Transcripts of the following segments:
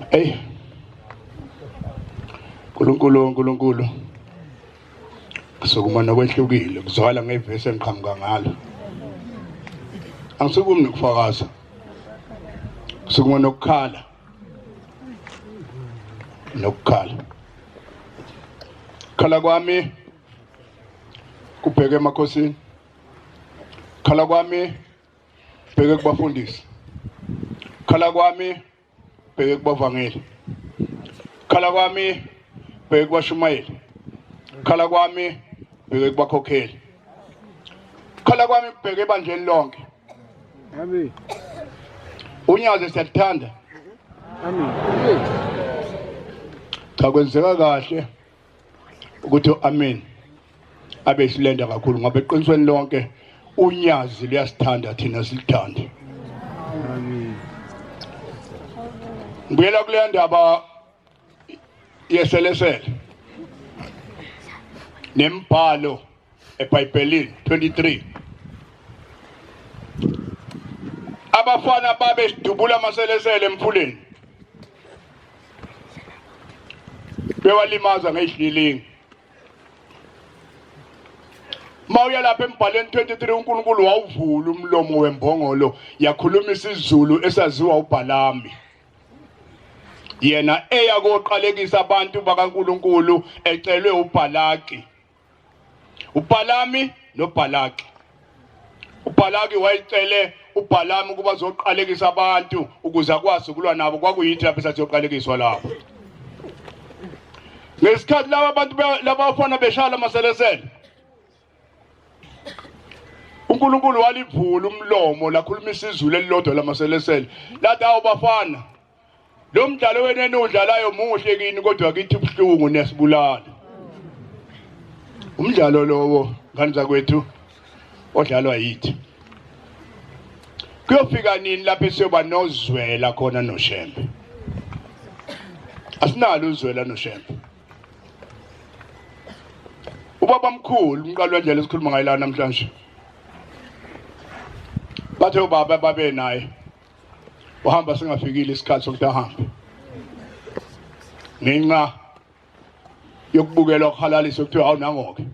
Hey, Nkulunkulu. Sokumana kwehlukile kuzwala ngevesi engiqhamuka ngalo. Angisukumi nokufakaza. Sukuma nokukhala. Khala kwami kubheke emakhosini. Khala kwami bheke kubafundisi. Khala kwami bheke kubavangeli. Khala kwami bheke kubashumayeli. Khala kwami bheke kubakhokheli. Khala kwami bheke ebandleni lonke. Amen. Unyaze siyathanda. Amen. Cha kwenzeka kahle ukuthi amen abe silenda kakhulu ngoba eqinisweni lonke unyazi liyasithanda thina silithande. Amen. Ngibuyela kule ndaba yeselesele nembhalo eBhayibhelini 23. Abafana babe sidubula amaselesele emfuleni bewalimaza ngehlilingi. Mawuya lapha embhaleni 23 uNkulunkulu wawuvula umlomo wembongolo yakhuluma isiZulu esaziwa uBhalami. Yena eyakoqalekisa abantu bakaNkulunkulu ecelwe uBhalaki. uBhalami noBhalaki. uBhalaki wayecele uBhalami ukuba azoqalekisa abantu ukuze akwazi ukulwa nabo. Kwakuyithi lapho esayoqalekiswa lapho. Ngesikhathi laba abantu labafana beshala amaselesele, uNkulunkulu walivula umlomo lakhuluma isiZulu elilodwa lamaselesele. Lathi awubafana, lo mdlalo wenu enudlalayo muhle kini kodwa kithi ubuhlungu nesibulala. Umdlalo lowo ngani zakwethu odlalwa yithi. Kuyofika nini lapho esiyoba nozwela khona noShembe? Asinalo uzwela noShembe. Ubaba mkhulu umqalo wendlela esikhuluma ngayo la namhlanje. Bathe ubaba babe naye. Wahamba singafikile isikhathi sokuthi ahambe. Ngenxa yokubukela ukuhalaliswa kuthiwa awunangoke.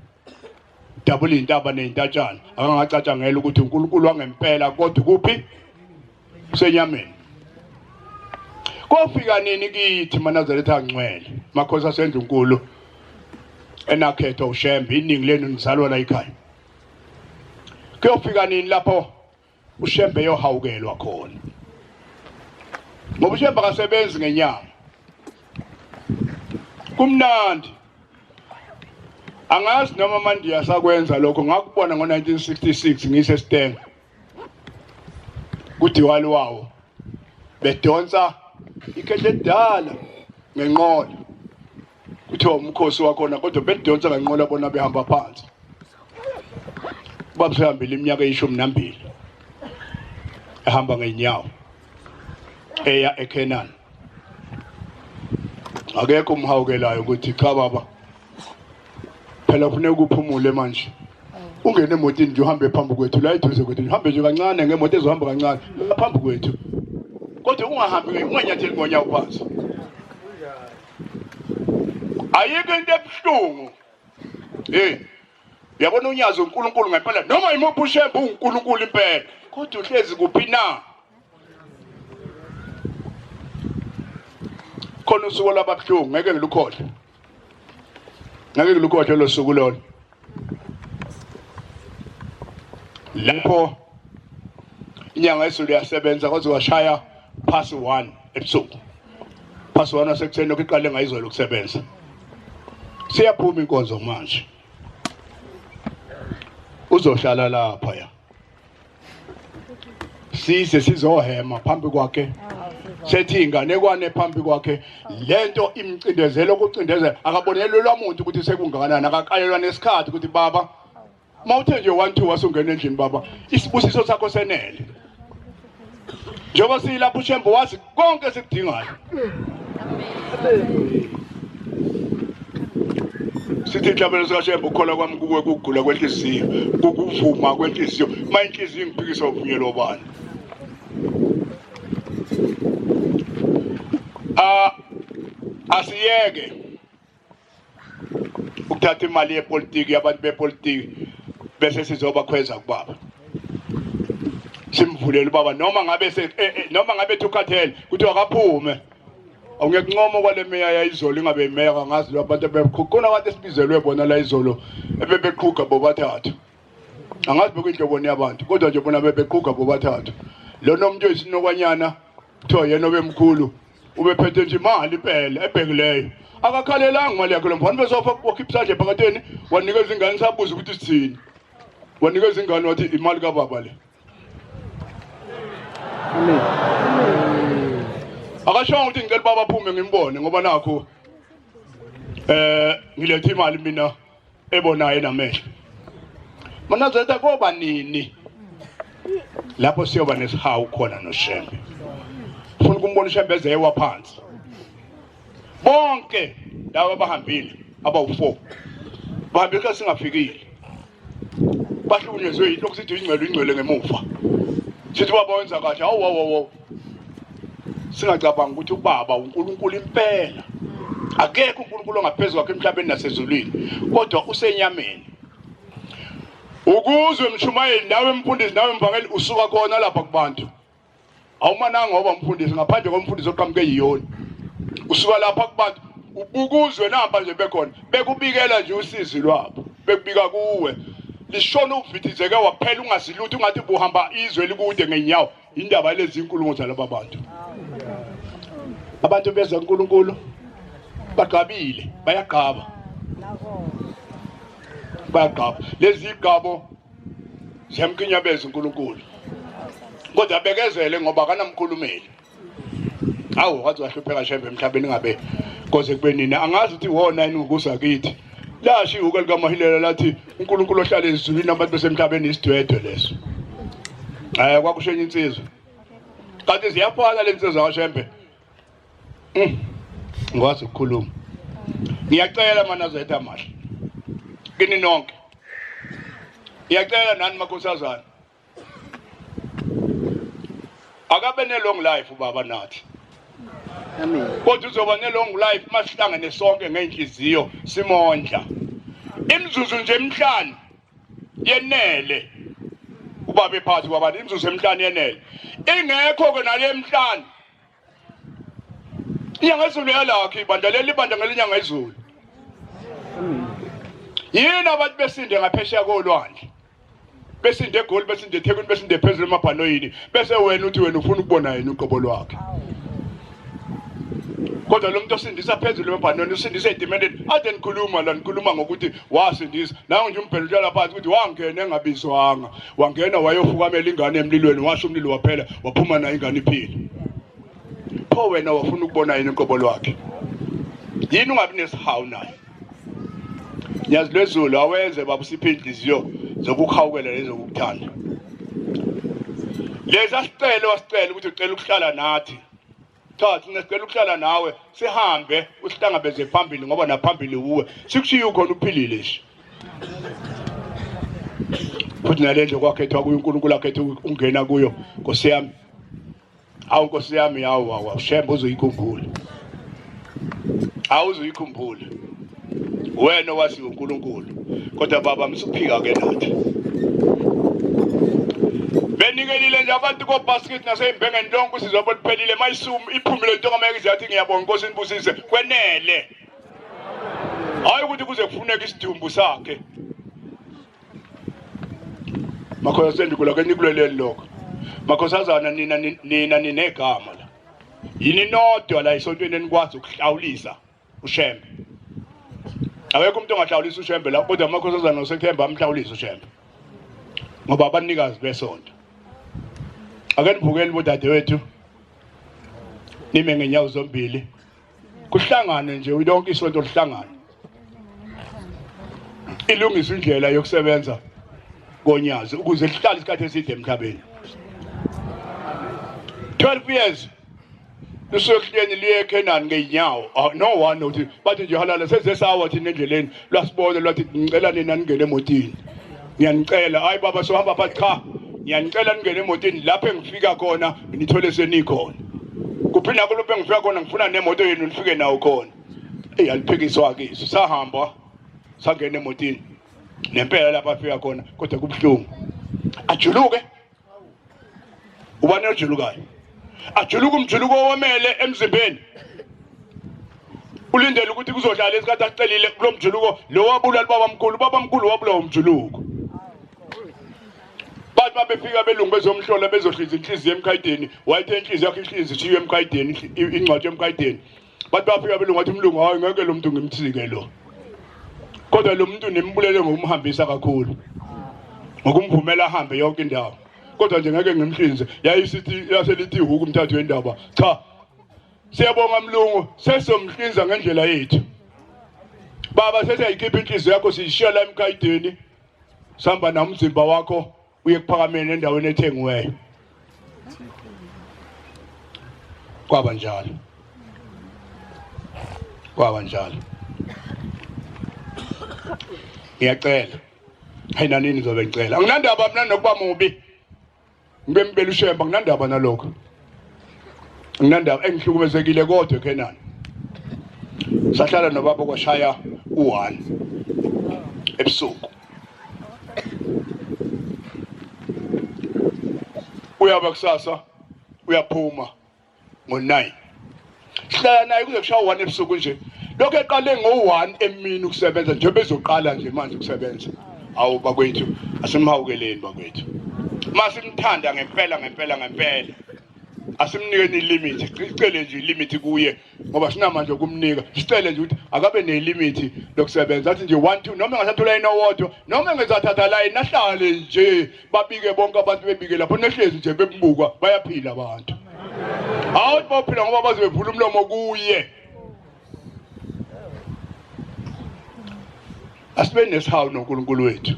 Dabula intaba nezintatshana. Akangacatshangela ukuthi uNkulunkulu wangempela kodwa kuphi? Kusenyameni. Kofika nini kithi eNazaretha ngcwele? Makhosi asendunkulu enakhetha uShembe, iningi lenu nizalwa la ekhaya. Kuyofika nini lapho uShembe yohawukelwa khona? Ngoba uShembe akasebenzi ngenyama. Kumnandi. Angazi noma manje yasakwenza lokho. Ngakubona ngo1966 ngiseStenga. Kudiwali wawo bedonsa ikhehle edala ngenqola. Kuthiwa umkhosi wakhona kodwa bedonsa ngenqola bona behamba phansi. Babusehambile iminyaka e12 ehamba ngenyawo eya eKenani. Akekho umhawukelayo ukuthi cha baba phela kufanele ukuphumule manje. Ungene emotini nje uhambe phambi kwethu la eduze kwethu. Uhambe nje kancane ngemoto ezohamba kancane phambi kwethu. Kodwa ungahambi unganyatheli ngonyawo phansi. Ayike into ebuhlungu. Yabona unyazo uNkulunkulu ngempela noma imuphi uShembe uNkulunkulu impela. Kodwa uhlezi kuphi na? Khona usuku lababuhlungu ngeke ngilukhohle. Ngeke ngilukhohle lo suku lolo. Lapho inyanga yesulu yasebenza kwaze washaya past 1 ebusuku. Past 1 wasekuseni lokuqale ngayizolo ukusebenza. Siyaphuma inkonzo manje. Uzohlala lapha ya. Sizohema phambi kwakhe. Sethi inganekwane phambi kwakhe. Lento imcindezelo ukucindezela akabonelwe lomuntu ukuthi sekungakanani akaqalelwa nesikhathi ukuthi baba mawuthe nje 1 2 wasungena endlini baba isibusiso sakho senele. Njengoba silapho uShembe wazi konke esikudingayo. Sithi inhlabelo sikaShembe ukukhola kwami kuwe kugula kwenhliziyo, kukuvuma kwenhliziyo. Mayinhliziyo ngiphikisa uvunyelwa bani? asiyeke ukuthatha imali yepolitiki yabantu bepolitiki bese sizobakhweza kubaba. Simvulele ubaba noma ngabe tukhathele kuthi akaphume. Awungekunqoma kwale meya yayizolo ingabe imeya kangazi lo abantu bekhona abantu esibizelwe bona la izolo ebebeqhuga bobathathu. Angazi bekuyinhloboni yabantu kodwa nje bona bebeqhuga bobathathu. Lo nomuntu oyisinokwanyana kuthiwa yena obemkhulu ubephethe nje imali impela ebhekileyo. Akakhalelanga imali yakhe lo mfana besofa wakhipha isandla ephaketheni wanikeza ingane sabuza ukuthi sithini. Wanikeza ingane wathi imali kaBaba le. Akashonga ukuthi ngicela baba aphume ngimbone ngoba nakho ngilethe imali mina ebonayo namehlo. Manazetha koba nini lapho siyoba nesihawu khona noShembe. Ufuna ukumbona uShembe ezewa phansi. Bonke laba abahambile abawu4 bahambile ka singafikile. Bahlukunyezwe into kusithi ingcwele ngemuva. Sithi baba wenza kahle awu singacabanga ukuthi ubaba uNkulunkulu impela. Akekho uNkulunkulu ongaphezulu kwakhe emhlabeni nasezulwini kodwa usenyameni. Ukuzwe Mshumayeli nawe Mfundisi nawe Mvangeli usuka khona lapha kubantu. Awumananga ngoba Mfundisi ngaphandle koMfundisi oqhamuke yiyona. Usuka lapha kubantu ubukuzwe namba nje bekhona bekubikela nje usizi lwabo bekubika kuwe lishona uvithizeke waphela ungazilutho ungathi buhamba izwe likude ngenyawo indaba lezi inkulumo zalaba bantu. Abantu beza uNkulunkulu bagabile bayagaba. Lezi igabo ziyamkinyabeza uNkulunkulu. Kodwa bekezele ngoba kanamkhulumeli. Awu wathi wahlupheka Shembe emhlabeni ngabe koze kube nina angazi ukuthi wona yini ukusakithi. Lashi uka likaMahilela lathi uNkulunkulu ohlala ezulwini abantu besemhlabeni isidwedwe leso. Kwakushenye insizwa. Kanti ziyafana lensizwa kaShembe. Ngwazi ukukhuluma. Ngiyacela manazetha amahle. Kini nonke. Ngiyacela nani makhosazana. Akabe ne long life ubaba nathi. Amen. Kodwa uzoba ne long life masihlangene sonke ngenhliziyo simondla. Imzuzu nje emhlanje yenele. Ubaba ephathi kwabantu imzuzu emhlanje yenele. Ingekho ke nale emhlanje. Inyanga ezulu yalakho ibandla leli ibandla ngelinyanga ezulu. Yini abantu besinde ngaphesheya kolwandle. Besinde eGoli besinde eThekwini besinde phezulu emabhanoyini bese wena uthi wena ufuna ukubona yini uqobo lwakhe. Kodwa lo muntu osindisa phezulu emabhanoni usindisa edimendeni ade nikhuluma la nikhuluma ngokuthi wasindisa nawe nje umbhelo njalo phansi ukuthi wangena engabizwanga wangena wayofukamela ingane emlilweni washo umlilo waphela waphuma nayo ingane iphila. Pho wena wafuna ukubona yini uqobo lwakhe. Yini ungabi nesihawu naye. Nyazi lwezulu awenze baba usiphe inhliziyo zokukhawukela lezokuthanda. Leza sicelo wasicela ukuthi ucela ukuhlala nathi. Cha sinesicela ukuhlala nawe sihambe usihlangabeze phambili ngoba naphambili uwe sikushiye ukhona uphilile nje. Futhi nalendle kwakhethwa kuyo uNkulunkulu akhethe ungena kuyo Nkosi yami. Awu Nkosi yami yawu Shembe uzoyikhumbula. Awuzuyikhumbula. Wena wasi uNkulunkulu kodwa baba msuphika ke nathi. Benikelile nje abantu ko basket nasembengeni lonke sizobe liphelile mayisumu iphumile into ngameke izathi ngiyabonga Nkosi nibusise kwenele. Hayi ukuthi kuze kufuneka isidumbu sakhe. Makhosi sendikula ke nikuleleli lokho. Makhosazana nina ninegama la. Yini nodwa la isontweni enikwazi ukuhlawulisa uShembe. Awekho umuntu ongahlawulisa uShembe la kodwa amakhosazana uSethemba amhlawulisa uShembe. Ngoba abanikazi besonto. Ake nibukele bodade wethu. Nime ngenyawo zombili. Kuhlangane nje lonke isonto lihlangane. Ilungisa indlela yokusebenza konyazi ukuze lihlale isikhathi eside emhlabeni. 12 years. Lusohleni liye eKenani ngeenyawo. No one uthi bathi nje halala sezesawa thina endleleni lwasibona lwathi ngicela nina ningene emotini. Ngiyanicela hayi baba sohamba phathi cha. Ngiyanicela ningene emotini lapho engifika khona nithole senikhona. Uphina kulophe ngifika khona ngifuna nemoto yenu nifike nawo khona. Aliphikiswa ke sahamba sangena emotini. Nempela lapha afika khona kodwa kubhlungu. Ajuluke. Ubani ojulukayo? Ajuluka umjuluko owomele emzimbeni. Ulindele ukuthi kuzodlala isikhathi acelile kulomjuluko lo wabulala babamkhulu wabula umjuluko. Bathi babefika belungu bezomhlola bezohliza inhliziyo emkhayideni wayithe inhliziyo yakhe inhliziyo ishiye emkhayideni ingcwatshe emkhayideni. Bathi bafika belungu wathi umlungu hayi ngeke lo muntu ngimthike lo. Kodwa lo muntu nimbulele ngokumhambisa kakhulu. Ngokumvumela ahambe yonke indawo. Kodwa nje ngeke ngimhlinze yayisithi yaselithi ihuku umthathu wendaba cha siyabonga mlungu sesomhlinza ngendlela yethu baba sesiyayikhipha inhliziyo yakho siyishiya la emkhayideni sihamba namzimba wakho uye kuphakameni endaweni ethengiweyo kwaba njalo ngiyacela hayina nini zobe ngicela anginandaba mina nokuba mubi ngibembela uShembe nginandaba nalokho nginandaba engihlukumezekile kodwa kenani sahlala nobaba kwashaya u1 ebusuku uyaba kusasa uyaphuma ngo9 sihlala naye kuze kushaya u1 ebusuku nje lokho eqale ngo1 emini ukusebenza nje bezoqala nje manje ukusebenza awu bakwethu asimhawukeleni bakwethu masimthanda ngempela asimnikeni limit sicele nje limit kuye ngoba sinamandla okumnika sicele nje ukuthi akabe nelimit lokusebenza athi nje 1 2 noma engasathola inowodwa noma engezathatha line nahlale nje babike bonke abantu bebike lapho nehlezi nje bebuka bayaphila abantu hawu baphila ngoba bazebevula umlomo kuye asibe nesihawu noNkulunkulu wethu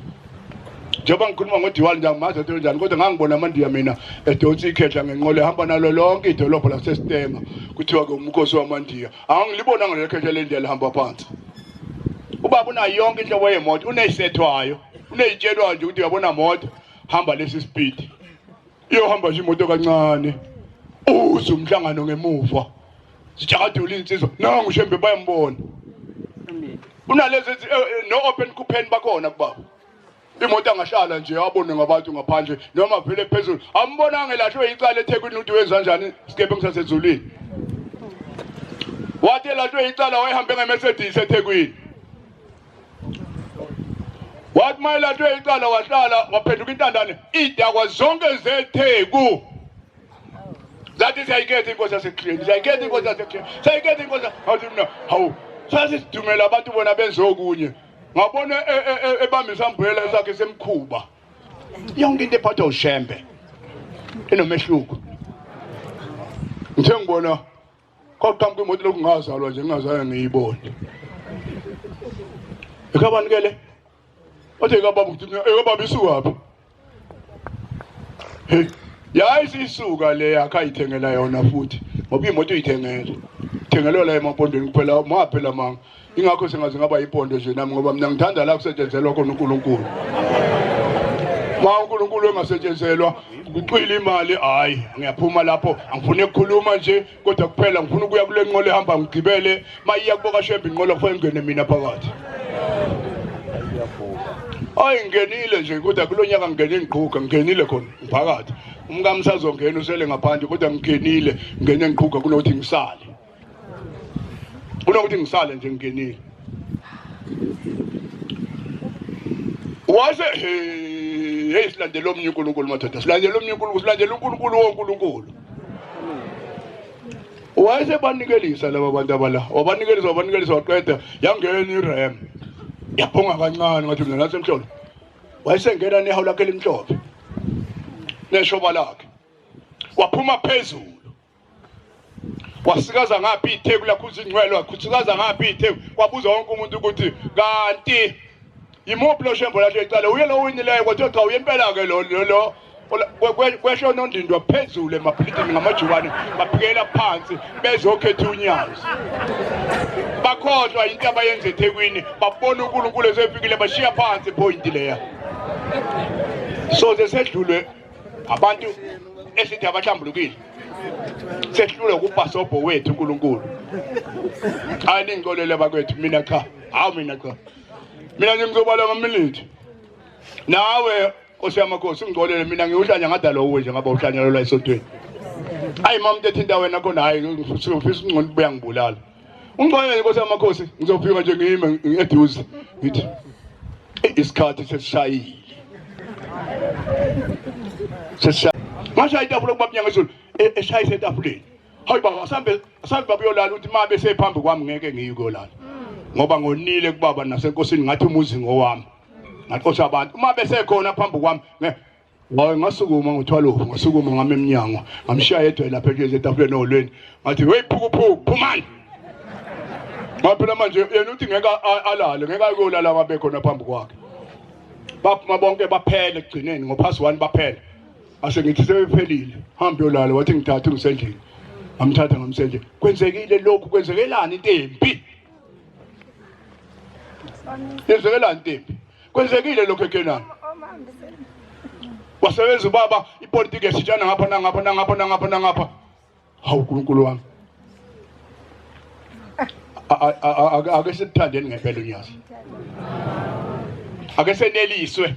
njengoba ngikhuluma ngodiwali ngimazi into njani kodwa ngangibona amandiya mina edonsi ikhehla ngenqole ehamba nalo lonke idolobho laseStema kuthiwa ke umkhosi wamandiya angilibona ngalekhehla lendlela lihamba phansi ubaba unayo yonke inhlobo yemoto uneyisethwayo uneyitshelwa nje ukuthi uyabona moto hamba lesi speed iyohamba nje imoto kancane uzumhlangano ngemuva sijakadula insizwa nangu Shembe bayambona unalezi no open coupé bakhona kubaba imoto angashala nje abone ngabantu ngaphandle noma vele phezulu ambonanga elahlwe icala eThekwini ukuthi wenza kanjani sikebe ngisasezulwini wathi elahlwe icala wayehambe ngeMercedes eThekwini wathi mayelahlwe icala wahlala waphenduka intandane idakwa zonke zeTheku zathi siyayikhetha inkosi yaseKleni siyayikhetha inkosi yaseKleni siyayikhetha inkosi awuthi mina hawu sasidumela abantu bona benze okunye ngabona ebambisa umbrella sakhe semkhuba yonke into ephathwa uShembe enomehluko ngithe ngibona kwaqhamuka imoto lokungazalwa nje ngingazange ngiyibone ekabanikele othe kababa ukuthi ekababa isuka hey yayisisuka le yakhe ayithengela yona futhi ngoba imoto uyithengela thengelwa la emapondweni kuphela maphela manga ingakho sengaze ngaba ipondo nje nami ngoba mina ngithanda la kusetshenzelwa khona uNkulunkulu uNkulunkulu engasetshenzelwa kuqila imali hayi ngiyaphuma lapho angifuni ukukhuluma nje kodwa kuphela ngifuna ukuya kule nqolo ehamba ngigibele mayiya kuboka Shembe inqolo kufanele ngene mina phakathi hayi ngenile nje kodwa kulonyaka ngene ngiqhuka ngenile khona phakathi umkamsazongena usele ngaphandle kodwa ngingenile ngene ngiqhuka kunokuthi ngisale kunokuthi ngisale nje ngingenile wase hey silandela omnye uNkulunkulu madoda silandela omnye uNkulunkulu silandela uNkulunkulu woNkulunkulu wase banikelisa laba bantu abala wabanikelisa waqeda yangena iRam yaphonga kancane ngathi mina nasemhlolo wayesengena nehawu lakhe elimhlophe neshoba lakhe waphuma phezulu wasikaza ngaphi iTheku lakhuza ingcwelo wakhuthukaza ngaphi iTheku wabuza wonke umuntu ukuthi kanti imuphi lo Shembe lahle icala uye lo winileyo kwathi cha uyempela ke lo kwesho nondindwa phezulu emaphilitini ngamajuwane baphikela phansi bezokhetha unyawo bakhohlwa into abayenza eThekwini babona uNkulunkulu esefikile bashiya phansi point leya so sesedlulwe abantu esithi abahlambulukile sehlule kubhasobho wethu uNkulunkulu ayiningolele bakwethu mina cha mina nje ngizobala ngaminute nawe Nkosi yamakhosi ungcolele mina ngiuhlanya ngadalo uwe nje ngaba uhlanyelwa esontweni hayi mama tethinta wena khona hayi ngifisa ungcono buya ngibulala ungcolele Nkosi yamakhosi ngizofika nje ngime eduze ngithi isikhathi sesishayile mashaya itafula kubabnyanga izulu eshayise etafuleni hayi baba asambe babuyolala uthi mabe sephambi kwami ngeke ngiyolala ngoba ngonile kubaba nasenkosini ngathi umuzi ngowami ngaxosha abantu uma besekhona phambi kwami ngasukuma ngothwalo ngasukuma ngame eminyango ngamshiya yedwa lapha etafuleni olweni ngathi hey phumani ngaphela manje yena uthi ngeke alale ngeke ayolala ngabe khona phambi kwakhe baphuma bonke baphele egcineni ngophasi 1 baphele ase ngithi sebephelile hambe yolala wathi ngithatha ngisendlini ngamthatha ngamsendlini kwenzekile lokhu kwenzekelani intembi yenzekelani intembi kwenzekile lokho ekenani wasebenza ubaba ipolitiki esitshana ngapha hawu uNkulunkulu wami ake sithandeni ngempela uNyazi ake seneliswe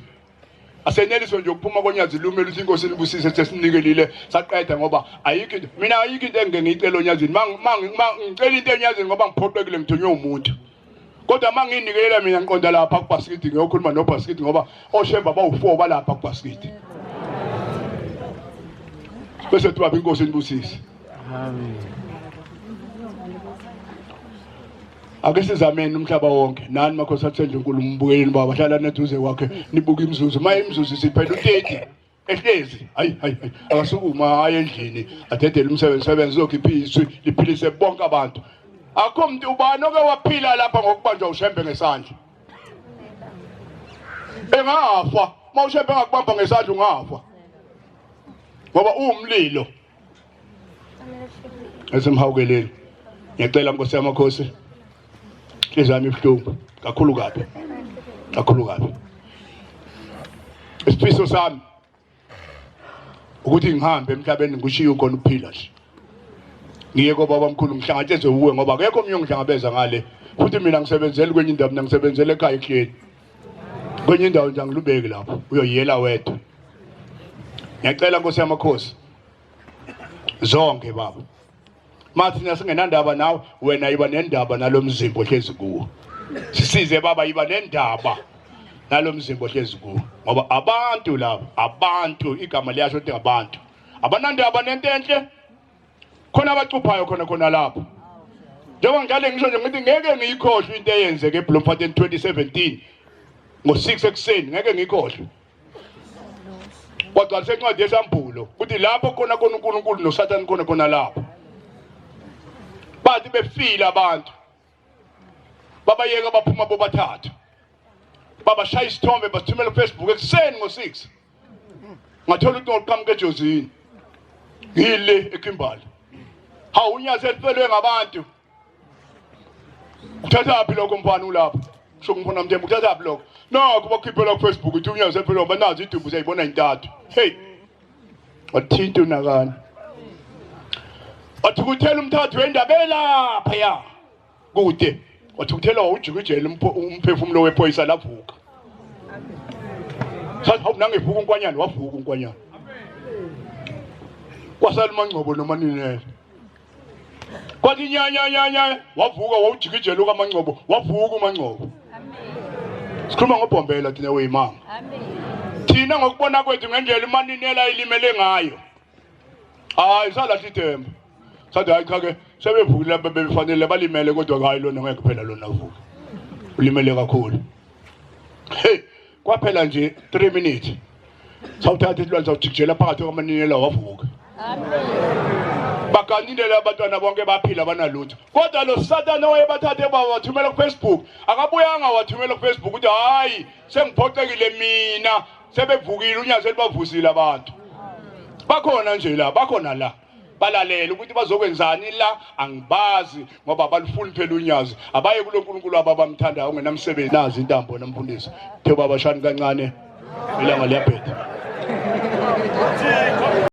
aseneliswe nje ukuphuma konyazi lumele uthi inkosi libusise sesinikelile saqeda ngoba ayikho into engeke ngicela onyazini ngicela into enyazini ngoba ngiphoqekile ngithonywe umuntu kodwa manginikelela mina ngiqonda lapha kuBasikidi ngiyokhuluma noBasikidi ngoba oShembe bawu4 balapha kuBasikidi bese tuba inkosi libusise amen ake sizameni umhlaba wonke nani makhosi athende uNkulunkulu mbukeni baba hlala neduze kwakhe nibuka imzuzu maye imzuzu siphela u30 ehlezi hayi akasukuma aye endlini adedele umsebenzi zokhipha izwi liphilise bonke abantu akho umuntu ubani oke waphila lapha ngokubanjwa uShembe ngesandla engafa mawuShembe ngakubamba ngesandla ungafa ngoba umlilo esemhawukeleni ngiyacela Nkosi yamakhosi hlezami ibuhlungu kakhulu kabi isifiso sami ukuthi ngihambe emhlabeni ngishiye ukhona ukuphila nje ngiye kwa baba mkhulu ngihlangatshezwe uwe ngoba akekho omnye ongihlangabeza ngale futhi mina ngisebenzela kwenye indawo mina ngisebenzela ekhaya ehleni kwenye indawo nje angilubeki lapho uyoyela wedwa ngiyacela Nkosi yamakhosi zonke baba mathi singenandaba nawe wena iba nendaba nalomzimba ohlezi kuwo sisize baba iba nendaba nalomzimba ohlezi kuwo ngoba abantu laba abantu igama liyasho ukuthi abantu abanandaba nento enhle khona abacuphayo khona lapho njengoba ngale ngisho nje ngithi ngeke ngiyikhohlwe into eyenzeke eBloemfontein 2017 ngo6 ekseni ngeke ngiyikhohlwe kodwa sencwadi yeSkhumbuzo ukuthi lapho khona uNkulunkulu noSathane khona lapho bathi befile abantu babayeka baphuma bobathatha babashaya isithombe basithumela kuFacebook ekseni ngo6 ngathola ukuthi ngoqhamuke eJozini ngile eKimberley hawu uNyazi elifelwe ngabantu uthathaphi lokho mfana ulapha sho ngifuna mthembu uthathaphi lokho nakho bakhiphela kuFacebook uthi uNyazi elifelwe banazi idumbu sayibona intathu hey wathinta unakani wathi kuthela umthathu wendaba lapha ya kude wathi kuthela ujikijele umphefumulo wephoyisa lavuka sathi hawu nangevuka unkwanyana wavuka unkwanyana kwasala uMangcobo noManinela kwathi nyanya wavuka wawujikijele uMangcobo wavuka uMangcobo sikhuluma ngobhombela thina weyimanga thina ngokubona kwethu ngendlela uManinela ilimele ngayo hayi salahla ithemba sathi hayi cha ke sebevukile bebefanele balimele kodwa hayi lona ngeke phela lona uvuka ulimele kakhulu hey kwaphela nje 3 minutes sawuthatha isilwane sawujikijela phakathi kwaManinela wavuka amen bakanindele abantwana bonke baphila banalutho kodwa lo Sathane oyebathathe bawathumela kuFacebook akabuyanga wathumela kuFacebook ukuthi hayi sengiphoxekile mina sebevukile uNyazi elibavusile abantu bakhona nje la bakhona la balalela ukuthi bazokwenzani la angibazi ngoba balifuni phela uNyazi abaye kuloNkulunkulu ababamthanda ungenamsebenzi nazi intambo naMfundisi the babashani kancane ilanga liyaphetha